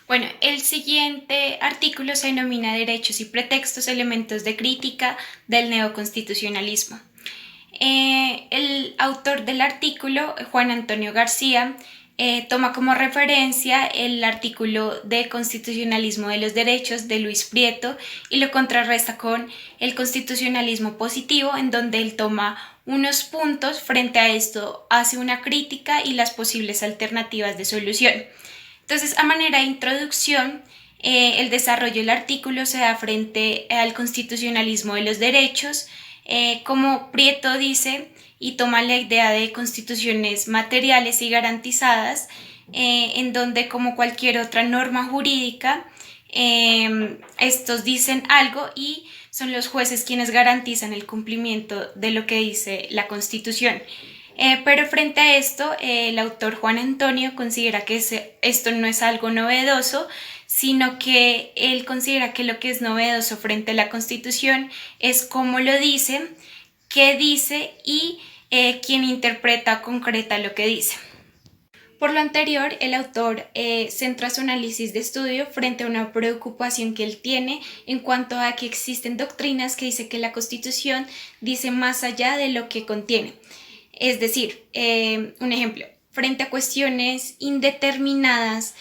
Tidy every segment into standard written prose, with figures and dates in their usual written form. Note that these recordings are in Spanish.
Bueno, el siguiente artículo se denomina Derechos y pretextos, elementos de crítica del neoconstitucionalismo. El autor del artículo, Juan Antonio García, toma como referencia el artículo de constitucionalismo de los derechos de Luis Prieto y lo contrarresta con el constitucionalismo positivo, en donde él toma unos puntos, frente a esto hace una crítica y las posibles alternativas de solución. Entonces, a manera de introducción, el desarrollo del artículo se da frente al constitucionalismo de los derechos, como Prieto dice, y toma la idea de constituciones materiales y garantizadas, en donde, como cualquier otra norma jurídica, estos dicen algo y son los jueces quienes garantizan el cumplimiento de lo que dice la Constitución. Pero frente a esto, el autor Juan Antonio considera que esto no es algo novedoso, sino que él considera que lo que es novedoso frente a la Constitución es cómo lo dice, qué dice y quién interpreta o concreta lo que dice. Por lo anterior, el autor centra su análisis de estudio frente a una preocupación que él tiene en cuanto a que existen doctrinas que dicen que la Constitución dice más allá de lo que contiene. Es decir, un ejemplo, frente a cuestiones indeterminadas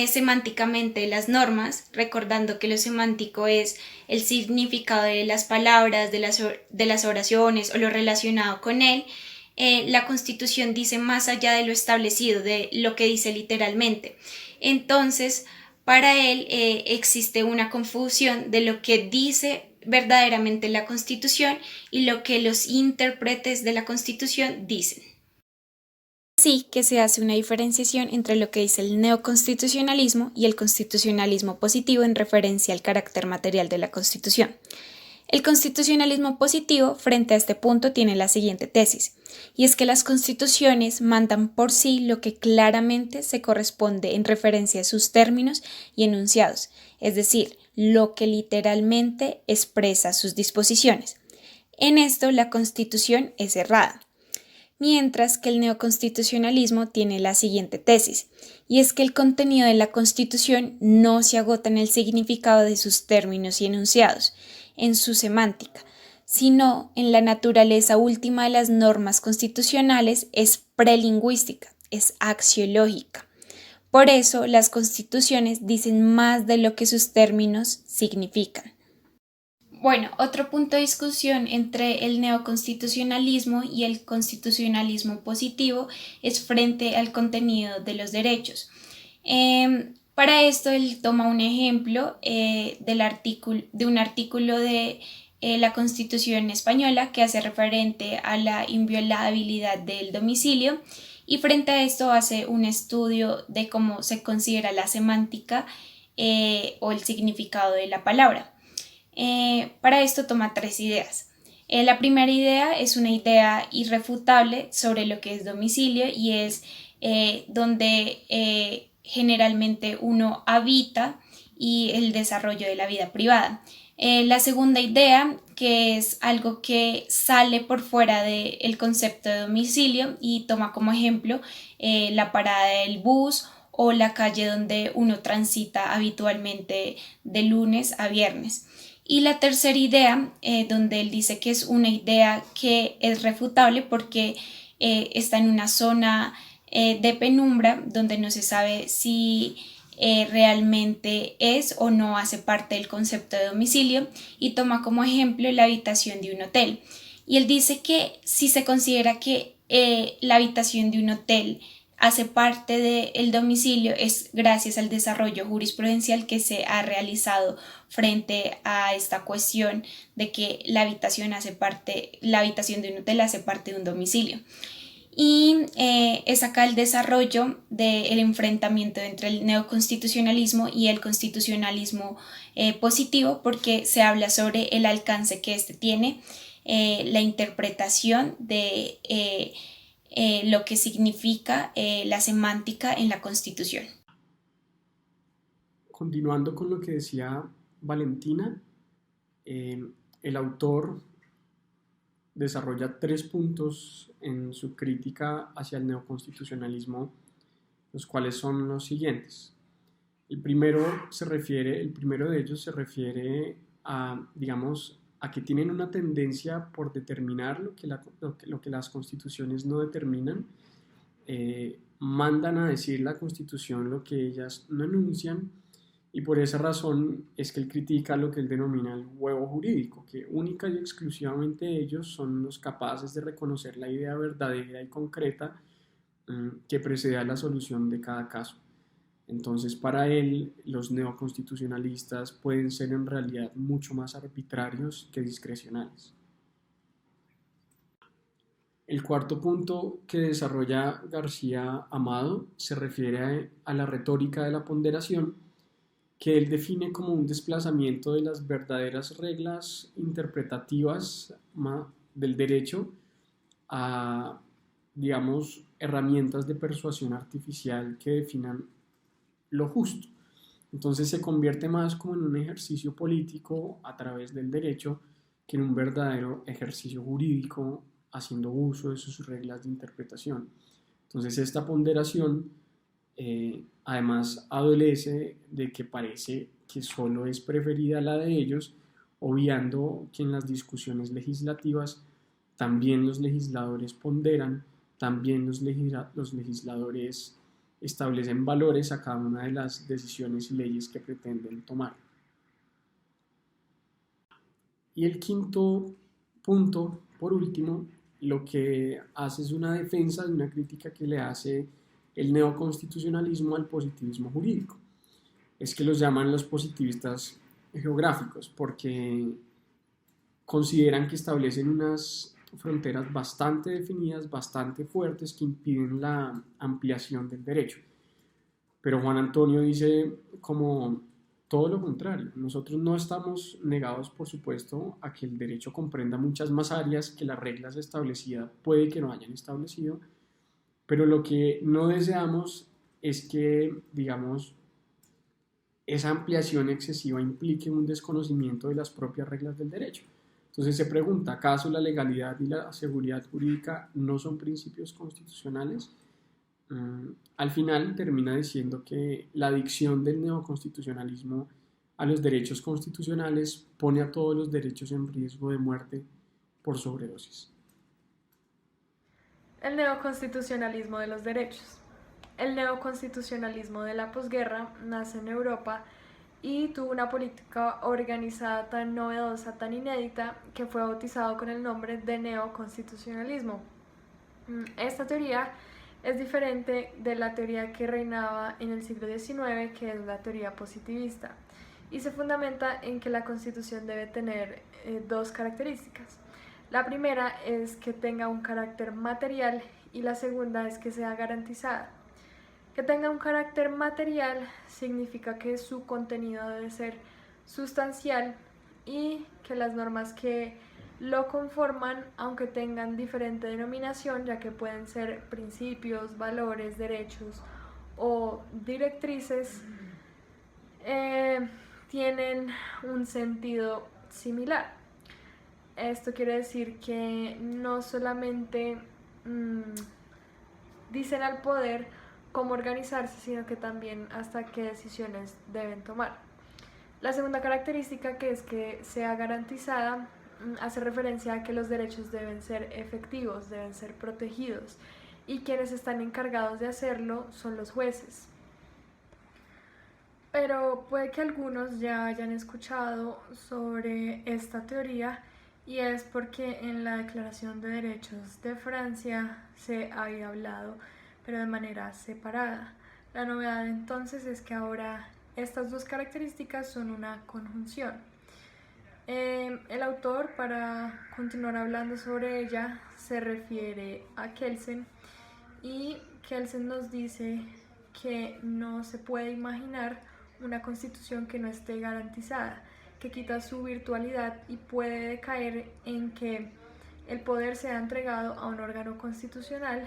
semánticamente de las normas, recordando que lo semántico es el significado de las palabras, de las oraciones o lo relacionado con él, la Constitución dice más allá de lo establecido, de lo que dice literalmente. Entonces, para él existe una confusión de lo que dice verdaderamente la Constitución y lo que los intérpretes de la Constitución dicen. Así que se hace una diferenciación entre lo que dice el neoconstitucionalismo y el constitucionalismo positivo en referencia al carácter material de la Constitución. El constitucionalismo positivo frente a este punto tiene la siguiente tesis, y es que las constituciones mandan por sí lo que claramente se corresponde en referencia a sus términos y enunciados, es decir, lo que literalmente expresa sus disposiciones. En esto la Constitución es errada, mientras que el neoconstitucionalismo tiene la siguiente tesis, y es que el contenido de la Constitución no se agota en el significado de sus términos y enunciados, en su semántica, sino en la naturaleza última de las normas constitucionales es prelingüística, es axiológica. Por eso las constituciones dicen más de lo que sus términos significan. Bueno, otro punto de discusión entre el neoconstitucionalismo y el constitucionalismo positivo es frente al contenido de los derechos. Para esto él toma un ejemplo de un artículo de la Constitución española que hace referente a la inviolabilidad del domicilio, y frente a esto hace un estudio de cómo se considera la semántica o el significado de la palabra. Para esto toma tres ideas. La primera idea es una idea irrefutable sobre lo que es domicilio, y es donde generalmente uno habita y el desarrollo de la vida privada. La segunda idea, que es algo que sale por fuera del concepto de domicilio y toma como ejemplo la parada del bus o la calle donde uno transita habitualmente de lunes a viernes. Y la tercera idea, donde él dice que es una idea que es refutable porque está en una zona de penumbra donde no se sabe si realmente es o no hace parte del concepto de domicilio, y toma como ejemplo la habitación de un hotel. Y él dice que si se considera que la habitación de un hotel hace parte del domicilio es gracias al desarrollo jurisprudencial que se ha realizado frente a esta cuestión de que la habitación de un hotel hace parte de un domicilio. Y es acá el desarrollo del enfrentamiento entre el neoconstitucionalismo y el constitucionalismo positivo, porque se habla sobre el alcance que éste tiene, la interpretación de lo que significa la semántica en la Constitución. Continuando con lo que decía Valentina, el autor desarrolla tres puntos en su crítica hacia el neoconstitucionalismo, los cuales son los siguientes. El primero de ellos se refiere a, digamos, a que tienen una tendencia por determinar lo que las constituciones no determinan, mandan a decir la constitución lo que ellas no enuncian, y por esa razón es que él critica lo que él denomina el huevo jurídico, que única y exclusivamente ellos son los capaces de reconocer la idea verdadera y concreta que precede a la solución de cada caso. Entonces, para él, los neoconstitucionalistas pueden ser en realidad mucho más arbitrarios que discrecionales. El cuarto punto que desarrolla García Amado se refiere a la retórica de la ponderación, que él define como un desplazamiento de las verdaderas reglas interpretativas del derecho a, digamos, herramientas de persuasión artificial que definan lo justo. Entonces se convierte más como en un ejercicio político a través del derecho que en un verdadero ejercicio jurídico haciendo uso de sus reglas de interpretación. Entonces esta ponderación además adolece de que parece que solo es preferida la de ellos, obviando que en las discusiones legislativas también los legisladores ponderan, también los legisladores establecen valores a cada una de las decisiones y leyes que pretenden tomar. Y el quinto punto, por último, lo que hace es una defensa de una crítica que le hace el neoconstitucionalismo al positivismo jurídico. Es que los llaman los positivistas geográficos porque consideran que establecen unas fronteras bastante definidas, bastante fuertes, que impiden la ampliación del derecho. Pero Juan Antonio dice como todo lo contrario. Nosotros no estamos negados, por supuesto, a que el derecho comprenda muchas más áreas que las reglas establecidas puede que no hayan establecido, pero lo que no deseamos es que, digamos, esa ampliación excesiva implique un desconocimiento de las propias reglas del derecho. Entonces se pregunta, ¿acaso la legalidad y la seguridad jurídica no son principios constitucionales? Al final termina diciendo que la adicción del neoconstitucionalismo a los derechos constitucionales pone a todos los derechos en riesgo de muerte por sobredosis. El neoconstitucionalismo de los derechos. El neoconstitucionalismo de la posguerra nace en Europa y tuvo una política organizada tan novedosa, tan inédita, que fue bautizado con el nombre de neoconstitucionalismo. Esta teoría es diferente de la teoría que reinaba en el siglo XIX, que es la teoría positivista, y se fundamenta en que la Constitución debe tener dos características. La primera es que tenga un carácter material y la segunda es que sea garantizada. Que tenga un carácter material significa que su contenido debe ser sustancial y que las normas que lo conforman, aunque tengan diferente denominación, ya que pueden ser principios, valores, derechos o directrices, tienen un sentido similar. Esto quiere decir que no solamente dicen al poder cómo organizarse, sino que también hasta qué decisiones deben tomar. La segunda característica, que es que sea garantizada, hace referencia a que los derechos deben ser efectivos, deben ser protegidos, y quienes están encargados de hacerlo son los jueces. Pero puede que algunos ya hayan escuchado sobre esta teoría, y es porque en la Declaración de Derechos de Francia se había hablado, pero de manera separada. La novedad entonces es que ahora estas dos características son una conjunción. El autor, para continuar hablando sobre ella, se refiere a Kelsen, y Kelsen nos dice que no se puede imaginar una constitución que no esté garantizada, que quita su virtualidad y puede decaer en que el poder sea entregado a un órgano constitucional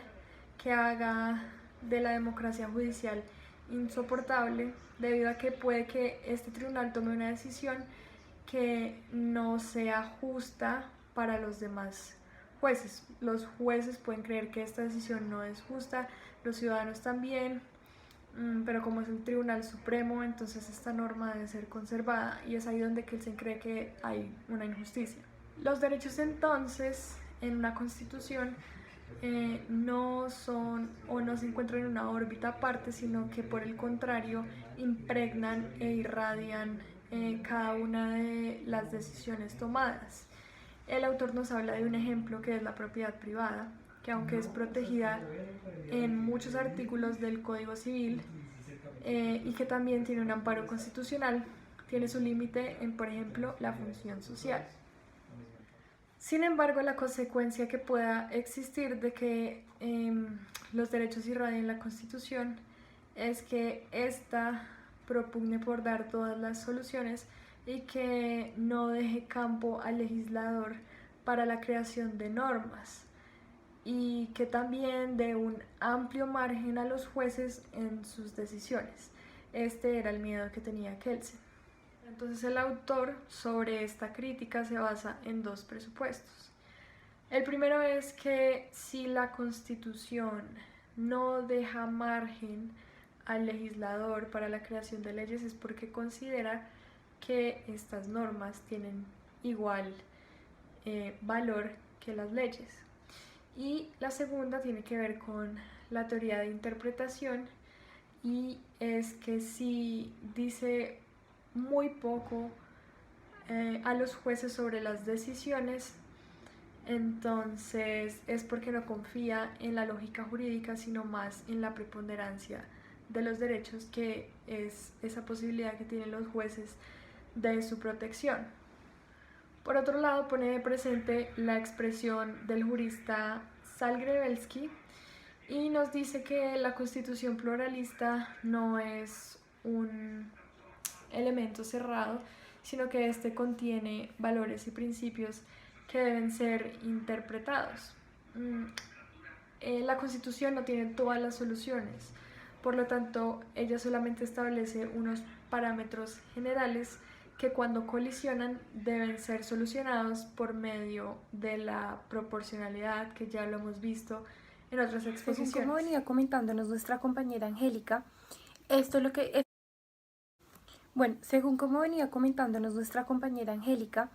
que haga de la democracia judicial insoportable, debido a que puede que este tribunal tome una decisión que no sea justa para los demás jueces. Los jueces pueden creer que esta decisión no es justa, los ciudadanos también, pero como es el Tribunal Supremo, entonces esta norma debe ser conservada y es ahí donde Kelsen cree que hay una injusticia. Los derechos entonces en una constitución no son o no se encuentran en una órbita aparte, sino que por el contrario impregnan e irradian cada una de las decisiones tomadas. El autor nos habla de un ejemplo que es la propiedad privada, que aunque es protegida en muchos artículos del Código Civil y que también tiene un amparo constitucional, tiene su límite en, por ejemplo, la función social. Sin embargo, la consecuencia que pueda existir de que los derechos irradien la Constitución es que ésta propugne por dar todas las soluciones y que no deje campo al legislador para la creación de normas y que también dé un amplio margen a los jueces en sus decisiones. Este era el miedo que tenía Kelsen. Entonces el autor sobre esta crítica se basa en dos presupuestos. El primero es que si la Constitución no deja margen al legislador para la creación de leyes es porque considera que estas normas tienen igual valor que las leyes. Y la segunda tiene que ver con la teoría de interpretación y es que si dice muy poco a los jueces sobre las decisiones, entonces es porque no confía en la lógica jurídica, sino más en la preponderancia de los derechos, que es esa posibilidad que tienen los jueces de su protección. Por otro lado, pone de presente la expresión del jurista Zagrebelsky y nos dice que la Constitución pluralista no es un elemento cerrado, sino que este contiene valores y principios que deben ser interpretados. La Constitución no tiene todas las soluciones, por lo tanto, ella solamente establece unos parámetros generales que cuando colisionan deben ser solucionados por medio de la proporcionalidad, que ya lo hemos visto en otras exposiciones. Según como venía comentándonos nuestra compañera Angélica, según como venía comentándonos nuestra compañera Angélica,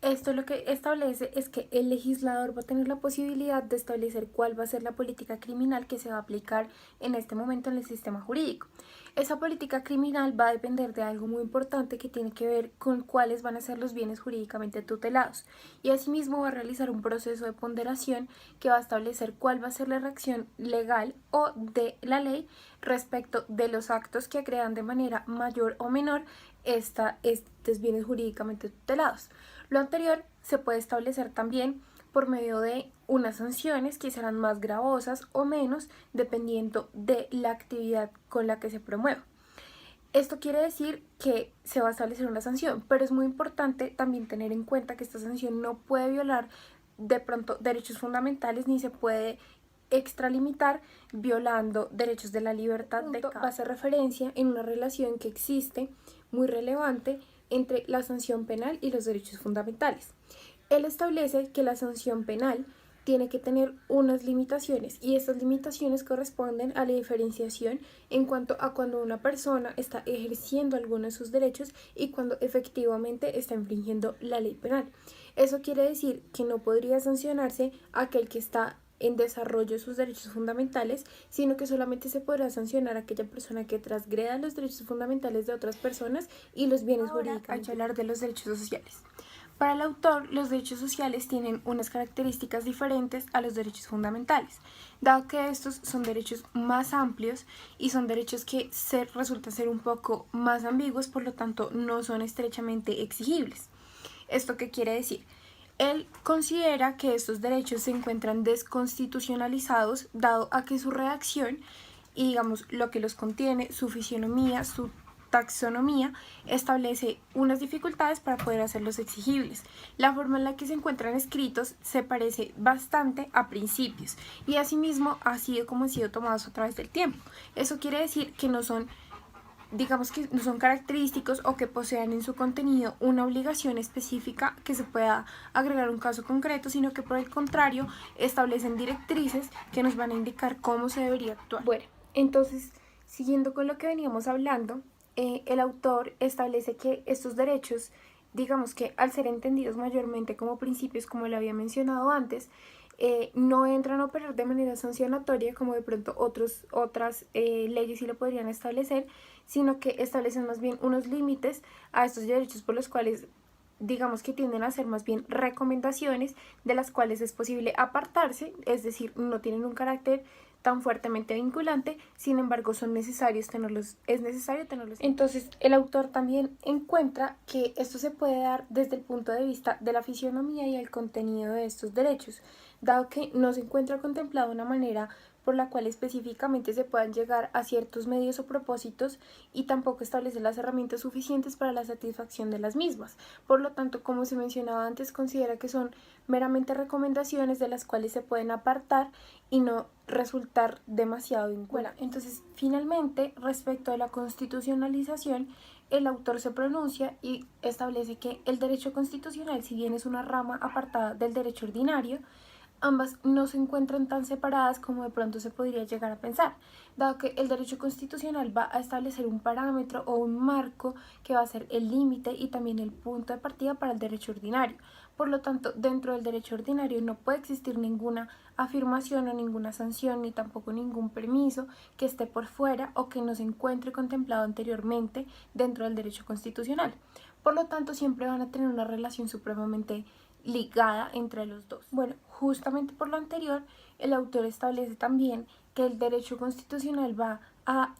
esto lo que establece es que el legislador va a tener la posibilidad de establecer cuál va a ser la política criminal que se va a aplicar en este momento en el sistema jurídico. Esa política criminal va a depender de algo muy importante que tiene que ver con cuáles van a ser los bienes jurídicamente tutelados y asimismo va a realizar un proceso de ponderación que va a establecer cuál va a ser la reacción legal o de la ley respecto de los actos que agregan de manera mayor o menor estos bienes jurídicamente tutelados. Lo anterior se puede establecer también por medio de unas sanciones que serán más gravosas o menos dependiendo de la actividad con la que se promueva. Esto quiere decir que se va a establecer una sanción, pero es muy importante también tener en cuenta que esta sanción no puede violar de pronto derechos fundamentales ni se puede extralimitar violando derechos de la libertad de cada. Va a hacer referencia en una relación que existe muy relevante entre la sanción penal y los derechos fundamentales. Él establece que la sanción penal tiene que tener unas limitaciones y estas limitaciones corresponden a la diferenciación en cuanto a cuando una persona está ejerciendo alguno de sus derechos y cuando efectivamente está infringiendo la ley penal. Eso quiere decir que no podría sancionarse aquel que está en desarrollo de sus derechos fundamentales, sino que solamente se podrá sancionar a aquella persona que transgreda los derechos fundamentales de otras personas y los bienes jurídicos. Hay que hablar de los derechos sociales. Para el autor, los derechos sociales tienen unas características diferentes a los derechos fundamentales, dado que estos son derechos más amplios y son derechos que resultan ser un poco más ambiguos, por lo tanto no son estrechamente exigibles. ¿Esto qué quiere decir? Él considera que estos derechos se encuentran desconstitucionalizados dado a que su redacción y digamos lo que los contiene, su fisionomía, su taxonomía, establece unas dificultades para poder hacerlos exigibles. La forma en la que se encuentran escritos se parece bastante a principios y asimismo ha sido como han sido tomados a través del tiempo. Eso quiere decir que no son característicos o que posean en su contenido una obligación específica que se pueda agregar a un caso concreto, sino que por el contrario establecen directrices que nos van a indicar cómo se debería actuar. Bueno, entonces, Siguiendo con lo que veníamos hablando, el autor establece que estos derechos, digamos que al ser entendidos mayormente como principios, como lo había mencionado antes, no entran a operar de manera sancionatoria como de pronto otras leyes sí lo podrían establecer, sino que establecen más bien unos límites a estos derechos por los cuales digamos que tienden a ser más bien recomendaciones de las cuales es posible apartarse, es decir, no tienen un carácter tan fuertemente vinculante, sin embargo son necesarios tenerlos, es necesario tenerlos. Entonces el autor también encuentra que esto se puede dar desde el punto de vista de la fisionomía y el contenido de estos derechos, dado que no se encuentra contemplado una manera por la cual específicamente se puedan llegar a ciertos medios o propósitos y tampoco establece las herramientas suficientes para la satisfacción de las mismas. Por lo tanto, como se mencionaba antes, considera que son meramente recomendaciones de las cuales se pueden apartar y no resultar demasiado vinculantes. Entonces, finalmente, respecto a la constitucionalización, el autor se pronuncia y establece que el derecho constitucional, si bien es una rama apartada del derecho ordinario, ambas no se encuentran tan separadas como de pronto se podría llegar a pensar, dado que el derecho constitucional va a establecer un parámetro o un marco que va a ser el límite y también el punto de partida para el derecho ordinario. Por lo tanto, dentro del derecho ordinario no puede existir ninguna afirmación o ninguna sanción ni tampoco ningún permiso que esté por fuera o que no se encuentre contemplado anteriormente dentro del derecho constitucional. Por lo tanto, siempre van a tener una relación supremamente ligada entre los dos. Bueno, justamente por lo anterior, el autor establece también que el derecho constitucional va a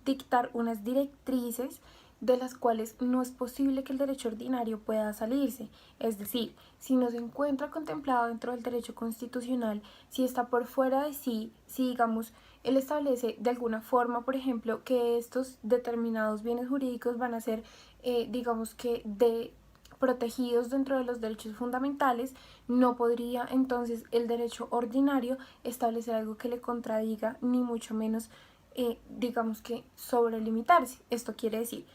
dictar unas directrices de las cuales no es posible que el derecho ordinario pueda salirse. Es decir, si no se encuentra contemplado dentro del derecho constitucional, si está por fuera de sí, si digamos, él establece de alguna forma, por ejemplo, que estos determinados bienes jurídicos van a ser, digamos que protegidos dentro de los derechos fundamentales, no podría entonces el derecho ordinario establecer algo que le contradiga, ni mucho menos digamos que sobrelimitarse. Esto quiere decir,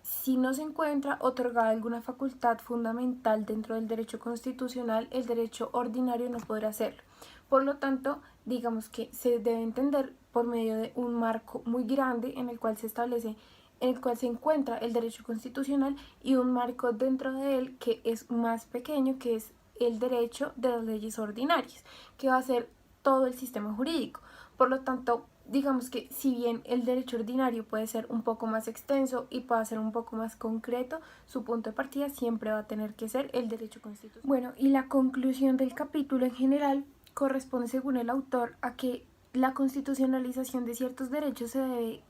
si no se encuentra otorgada alguna facultad fundamental dentro del derecho constitucional, el derecho ordinario no podrá hacerlo. Por lo tanto, digamos que se debe entender por medio de un marco muy grande en el cual se establece, en el cual se encuentra el derecho constitucional, y un marco dentro de él que es más pequeño, que es el derecho de las leyes ordinarias, que va a ser todo el sistema jurídico. Por lo tanto, digamos que si bien el derecho ordinario puede ser un poco más extenso y puede ser un poco más concreto, su punto de partida siempre va a tener que ser el derecho constitucional. Bueno, y la conclusión del capítulo en general corresponde, según el autor, a que la constitucionalización de ciertos derechos se debe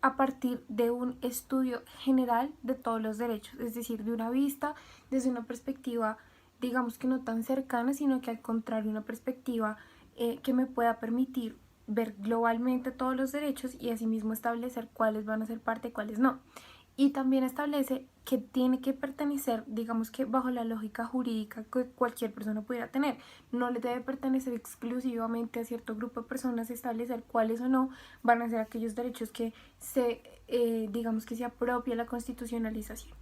a partir de un estudio general de todos los derechos, es decir, de una vista desde una perspectiva, digamos que no tan cercana, sino que al contrario, una perspectiva que me pueda permitir ver globalmente todos los derechos y asimismo establecer cuáles van a ser parte y cuáles no. Y también establece que tiene que pertenecer, digamos que bajo la lógica jurídica que cualquier persona pudiera tener. No le debe pertenecer exclusivamente a cierto grupo de personas, establecer cuáles o no van a ser aquellos derechos que digamos que se apropia la constitucionalización.